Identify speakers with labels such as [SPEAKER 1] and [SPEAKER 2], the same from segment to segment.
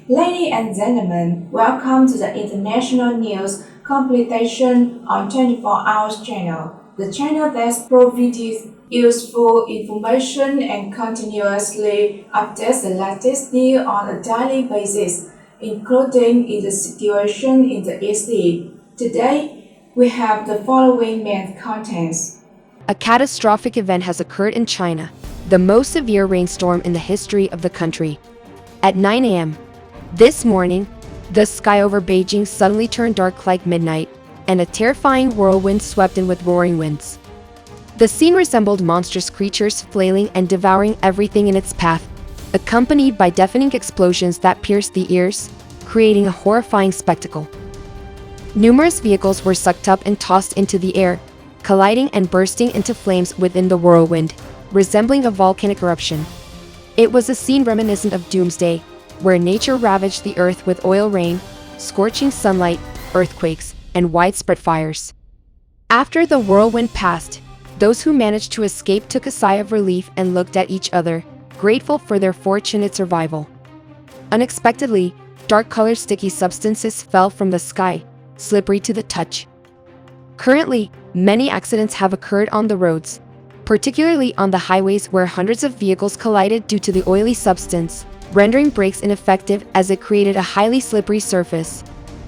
[SPEAKER 1] Ladies and gentlemen, welcome to the International News Compilation on 24 Hours channel, the channel that provides useful information and continuously updates the latest news on a daily basis, including in the situation in the East. Today, we have the following main contents.
[SPEAKER 2] A catastrophic event has occurred in China, the most severe rainstorm in the history of the country. At 9 a.m. this morning, the sky over Beijing suddenly turned dark like midnight, and a terrifying whirlwind swept in with roaring winds. The scene resembled monstrous creatures flailing and devouring everything in its path, accompanied by deafening explosions that pierced the ears, creating a horrifying spectacle. Numerous vehicles were sucked up and tossed into the air, colliding and bursting into flames within the whirlwind, resembling a volcanic eruption. It was a scene reminiscent of doomsday, where nature ravaged the earth with oil rain, scorching sunlight, earthquakes, and widespread fires. After the whirlwind passed, those who managed to escape took a sigh of relief and looked at each other, grateful for their fortunate survival. Unexpectedly, dark-colored sticky substances fell from the sky, slippery to the touch. Currently, many accidents have occurred on the roads, particularly on the highways where hundreds of vehicles collided due to the oily substance, rendering brakes ineffective as it created a highly slippery surface,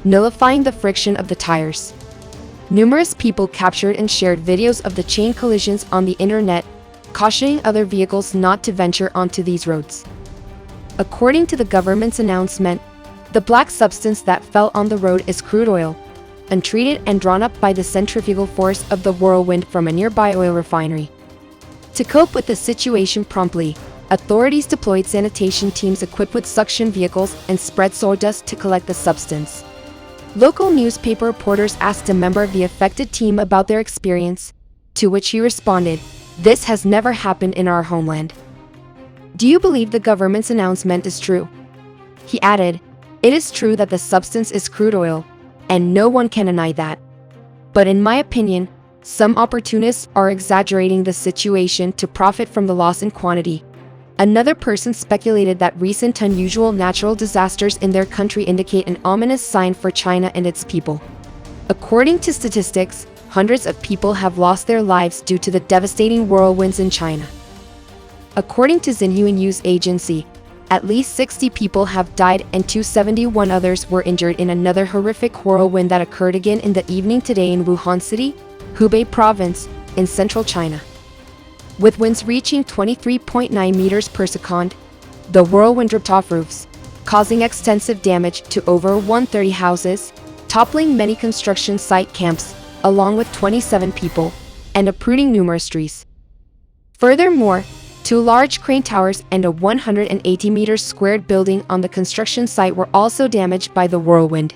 [SPEAKER 2] nullifying the friction of the tires. Numerous people captured and shared videos of the chain collisions on the internet, cautioning other vehicles not to venture onto these roads. According to the government's announcement, the black substance that fell on the road is crude oil, untreated and drawn up by the centrifugal force of the whirlwind from a nearby oil refinery. To cope with the situation promptly, authorities deployed sanitation teams equipped with suction vehicles and spread sawdust to collect the substance. Local newspaper reporters asked a member of the affected team about their experience, to which he responded, "This has never happened in our homeland." "Do you believe the government's announcement is true?" He added, "It is true that the substance is crude oil, and no one can deny that. But in my opinion, some opportunists are exaggerating the situation to profit from the loss in quantity." Another person speculated that recent unusual natural disasters in their country indicate an ominous sign for China and its people. According to statistics, hundreds of people have lost their lives due to the devastating whirlwinds in China. According to Xinhua news agency, at least 60 people have died and 271 others were injured in another horrific whirlwind that occurred again in the evening today in Wuhan City, Hubei Province, in central China. With winds reaching 23.9 meters per second, the whirlwind ripped off roofs, causing extensive damage to over 130 houses, toppling many construction site camps, along with 27 people, and uprooting numerous trees. Furthermore, 2 large crane towers and a 180-meter squared building on the construction site were also damaged by the whirlwind.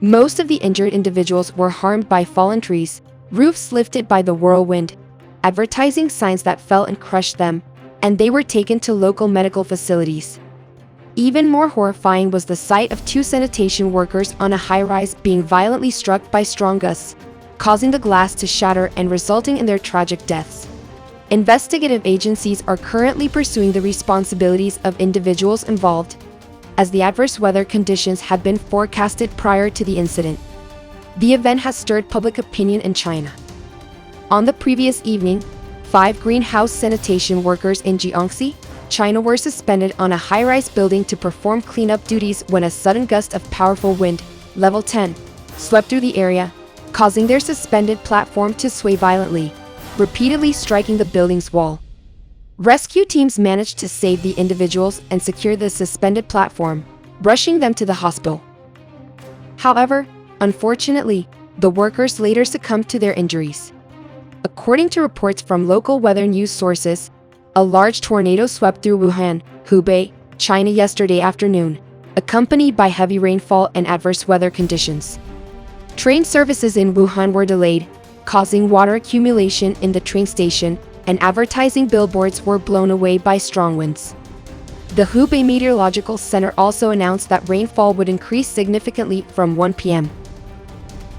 [SPEAKER 2] Most of the injured individuals were harmed by fallen trees, roofs lifted by the whirlwind, advertising signs that fell and crushed them, and they were taken to local medical facilities. Even more horrifying was the sight of 2 sanitation workers on a high-rise being violently struck by strong gusts, causing the glass to shatter and resulting in their tragic deaths. Investigative agencies are currently pursuing the responsibilities of individuals involved, as the adverse weather conditions had been forecasted prior to the incident. The event has stirred public opinion in China. On the previous evening, 5 greenhouse sanitation workers in Jiangxi, China were suspended on a high-rise building to perform cleanup duties when a sudden gust of powerful wind, level 10, swept through the area, causing their suspended platform to sway violently, repeatedly striking the building's wall. Rescue teams managed to save the individuals and secure the suspended platform, rushing them to the hospital. However, unfortunately, the workers later succumbed to their injuries. According to reports from local weather news sources, a large tornado swept through Wuhan, Hubei, China yesterday afternoon, accompanied by heavy rainfall and adverse weather conditions. Train services in Wuhan were delayed, causing water accumulation in the train station, and advertising billboards were blown away by strong winds. The Hubei Meteorological Center also announced that rainfall would increase significantly from 1 p.m.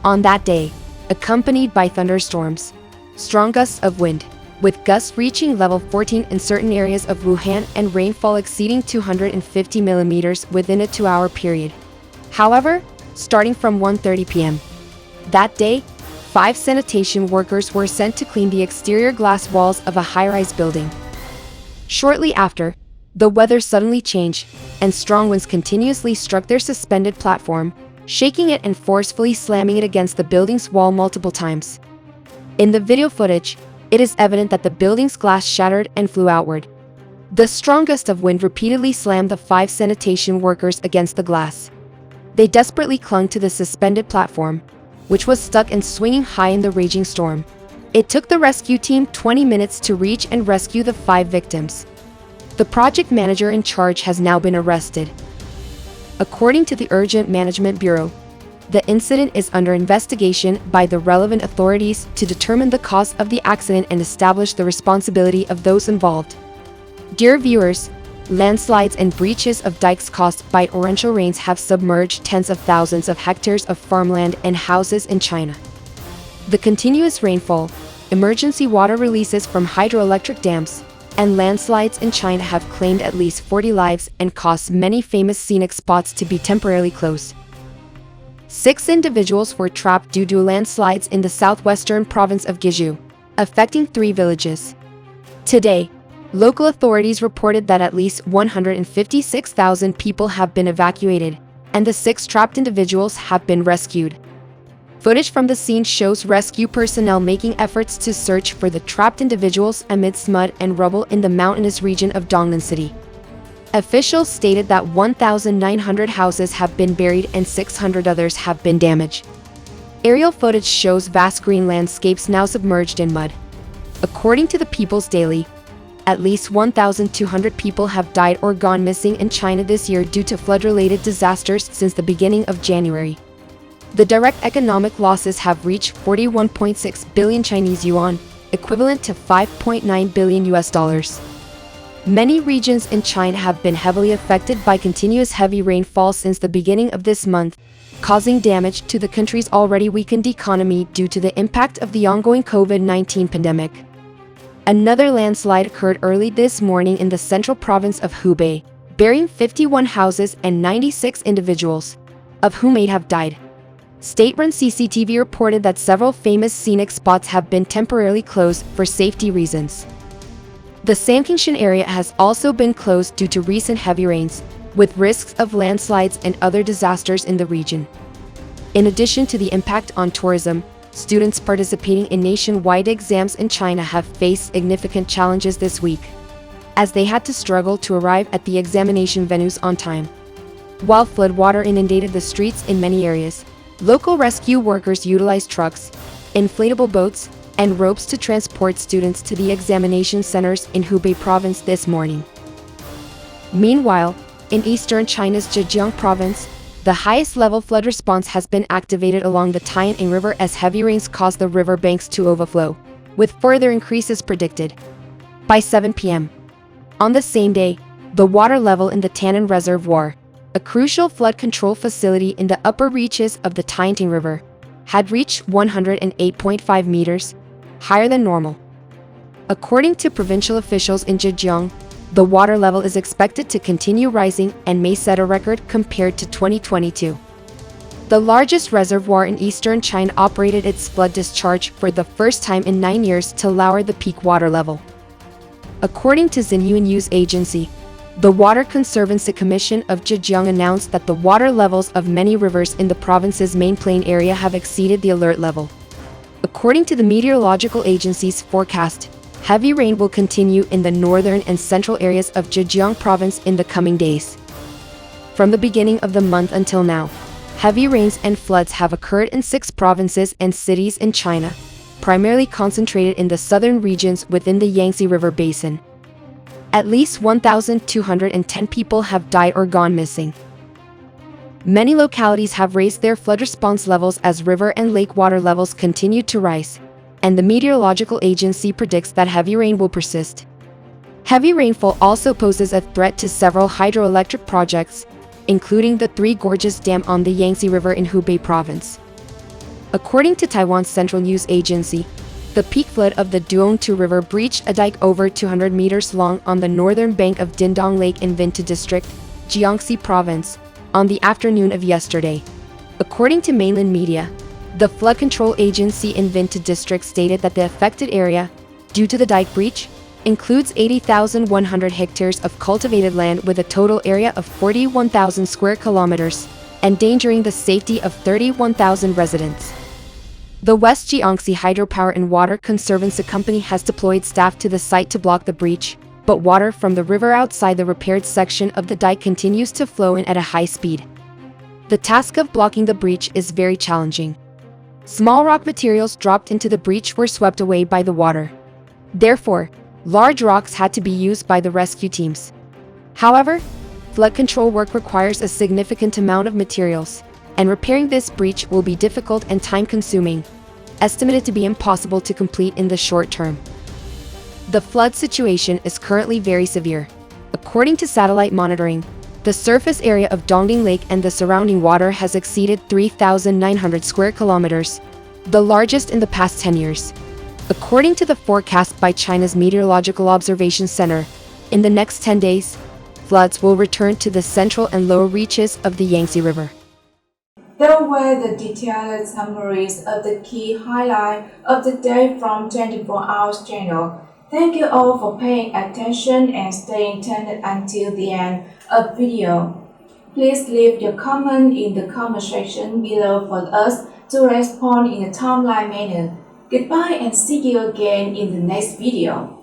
[SPEAKER 2] on that day, accompanied by thunderstorms, strong gusts of wind, with gusts reaching level 14 in certain areas of Wuhan and rainfall exceeding 250 millimeters within a 2-hour period. However, starting from 1:30 p.m. that day, 5 sanitation workers were sent to clean the exterior glass walls of a high-rise building. Shortly after, the weather suddenly changed, and strong winds continuously struck their suspended platform, shaking it and forcefully slamming it against the building's wall multiple times. In the video footage, it is evident that the building's glass shattered and flew outward. The strong gust of wind repeatedly slammed the 5 sanitation workers against the glass. They desperately clung to the suspended platform, which was stuck and swinging high in the raging storm. It took the rescue team 20 minutes to reach and rescue the 5 victims. The project manager in charge has now been arrested. According to the Urgent Management Bureau, the incident is under investigation by the relevant authorities to determine the cause of the accident and establish the responsibility of those involved. Dear viewers, landslides and breaches of dikes caused by torrential rains have submerged tens of thousands of hectares of farmland and houses in China. The continuous rainfall, emergency water releases from hydroelectric dams, and landslides in China have claimed at least 40 lives and caused many famous scenic spots to be temporarily closed. 6 individuals were trapped due to landslides in the southwestern province of Guizhou, affecting 3 villages. Today, local authorities reported that at least 156,000 people have been evacuated, and the 6 trapped individuals have been rescued. Footage from the scene shows rescue personnel making efforts to search for the trapped individuals amidst mud and rubble in the mountainous region of Dongnan City. Officials stated that 1,900 houses have been buried and 600 others have been damaged. Aerial footage shows vast green landscapes now submerged in mud. According to the People's Daily, at least 1,200 people have died or gone missing in China this year due to flood-related disasters since the beginning of January. The direct economic losses have reached 41.6 billion Chinese yuan, equivalent to $5.9 billion US. Many regions in China have been heavily affected by continuous heavy rainfall since the beginning of this month, causing damage to the country's already weakened economy due to the impact of the ongoing COVID-19 pandemic. Another landslide occurred early this morning in the central province of Hubei, burying 51 houses and 96 individuals, of whom 8 have died. State-run CCTV reported that several famous scenic spots have been temporarily closed for safety reasons. The Sankingshan area has also been closed due to recent heavy rains, with risks of landslides and other disasters in the region. In addition to the impact on tourism, students participating in nationwide exams in China have faced significant challenges this week, as they had to struggle to arrive at the examination venues on time. While floodwater inundated the streets in many areas, local rescue workers utilized trucks, inflatable boats, and ropes to transport students to the examination centers in Hubei province this morning. Meanwhile, in eastern China's Zhejiang province, the highest-level flood response has been activated along the Talim River as heavy rains caused the river banks to overflow, with further increases predicted. By 7 p.m. on the same day, the water level in the Tanin Reservoir, a crucial flood control facility in the upper reaches of the Talim River, had reached 108.5 meters, higher than normal. According to provincial officials in Zhejiang, the water level is expected to continue rising and may set a record compared to 2022. The largest reservoir in eastern China operated its flood discharge for the first time in 9 years to lower the peak water level. According to Xinhua News Agency, the Water Conservancy Commission of Zhejiang announced that the water levels of many rivers in the province's main plain area have exceeded the alert level. According to the meteorological agency's forecast, heavy rain will continue in the northern and central areas of Zhejiang province in the coming days. From the beginning of the month until now, heavy rains and floods have occurred in 6 provinces and cities in China, primarily concentrated in the southern regions within the Yangtze River basin. At least 1,210 people have died or gone missing. Many localities have raised their flood response levels as river and lake water levels continue to rise, and the meteorological agency predicts that heavy rain will persist. Heavy rainfall also poses a threat to several hydroelectric projects, including the Three Gorges Dam on the Yangtze River in Hubei province. According to Taiwan's Central News Agency, The peak flood of the Duongtu River breached a dike over 200 meters long on the northern bank of Dindong Lake in Vinta District, Jiangxi Province, on the afternoon of yesterday. According to mainland media, the flood control agency in Vinta District stated that the affected area, due to the dike breach, includes 80,100 hectares of cultivated land with a total area of 41,000 square kilometers, endangering the safety of 31,000 residents. The West Jiangxi Hydropower and Water Conservancy Company has deployed staff to the site to block the breach, but water from the river outside the repaired section of the dike continues to flow in at a high speed. The task of blocking the breach is very challenging. Small rock materials dropped into the breach were swept away by the water. Therefore, large rocks had to be used by the rescue teams. However, flood control work requires a significant amount of materials, and repairing this breach will be difficult and time-consuming, estimated to be impossible to complete in the short term. The flood situation is currently very severe. According to satellite monitoring, the surface area of Dongding Lake and the surrounding water has exceeded 3,900 square kilometers, the largest in the past 10 years. According to the forecast by China's Meteorological Observation Center, in the next 10 days, floods will return to the central and lower reaches of the Yangtze River.
[SPEAKER 1] There were the detailed summaries of the key highlights of the day from 24 Hours channel. Thank you all for paying attention and staying tuned until the end of the video. Please leave your comment in the comment section below for us to respond in a timeline manner. Goodbye and see you again in the next video.